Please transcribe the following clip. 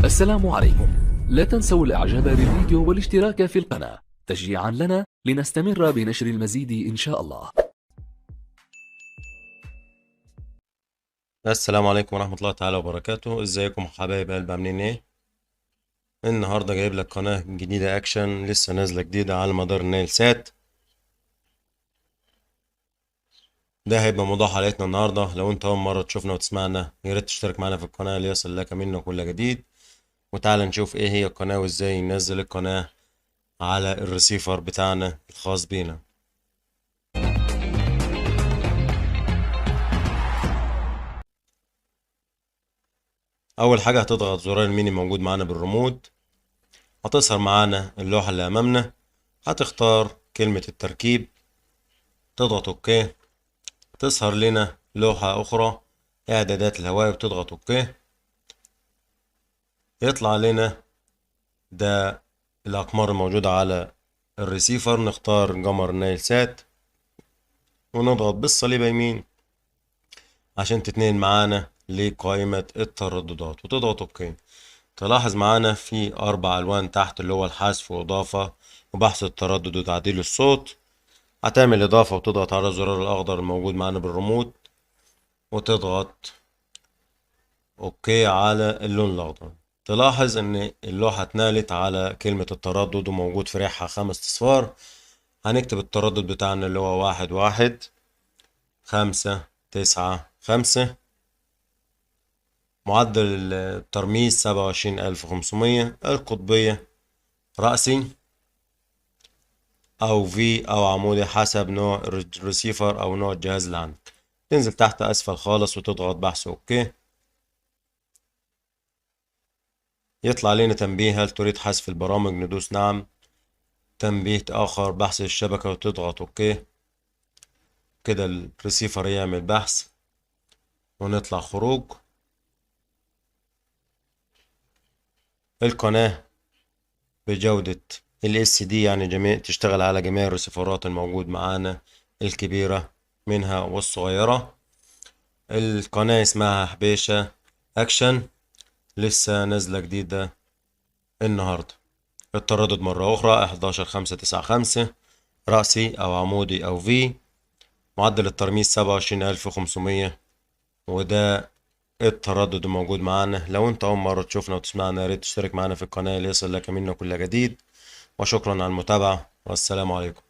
السلام عليكم. لا تنسوا الاعجاب بالفيديو والاشتراك في القناة تشجيعا لنا لنستمر بنشر المزيد ان شاء الله. السلام عليكم ورحمة الله تعالى وبركاته. ازيكم حبايب قلب، عاملين ايه؟ النهاردة جايب لك قناة جديدة اكشن لسه نازلة جديدة على مدار النايل سات. ده هيبقى موضوع حلقتنا النهاردة. لو انت اول مرة تشوفنا وتسمعنا يا ريت تشترك معنا في القناة ليصل لك منه كل جديد. وتعال نشوف ايه هي القناة وازاي ننزل القناة على الريسيفر بتاعنا الخاص بينا. اول حاجة هتضغط زرار الميني موجود معانا بالريموت، هتظهر معانا اللوحة اللي امامنا، هتختار كلمة التركيب، تضغط اوكي، تظهر لنا لوحة أخرى إعدادات الهواء، وتضغط أوكي، يطلع لنا ده الأقمار الموجودة على الريسيفر. نختار قمر نايل سات ونضغط بالصليب يمين عشان تتنقل معانا لقائمة الترددات وتضغط أوكي. تلاحظ معانا في 4 ألوان تحت اللي هو الحذف وإضافة وبحث التردد وتعديل الصوت. هتعمل إضافة وتضغط على الزرار الأخضر الموجود معانا بالريموت وتضغط اوكي على اللون الاخضر. تلاحظ ان اللوحة اتنقلت على كلمة التردد وموجود في ريحها 5 اصفار. هنكتب التردد بتاعنا اللي هو 11595. معدل الترميز 27500. القطبية رأسي او في او عمودي حسب نوع الريسيفر او نوع الجهاز اللي عندك. تنزل تحت اسفل خالص وتضغط بحث اوكي. يطلع لنا تنبيه هل تريد حذف البرامج، ندوس نعم. تنبيه آخر بحث الشبكة وتضغط أوكي. كده الريسيفر يعمل بحث ونطلع خروج. القناة بجودة SD يعني جميع تشتغل على جميع الريسيفرات الموجود معانا الكبيرة منها والصغيرة. القناة اسمها حبيشة أكشن لسه نازلة جديدة النهاردة. التردد مرة أخرى 11595 رأسي أو عمودي أو في. معدل الترميز 27500. وده التردد الموجود معانا. لو انت اول مرة تشوفنا وتسمعنا يا ريت تشترك معنا في القناة ليصل لك منه كل جديد. وشكرا على المتابعة والسلام عليكم.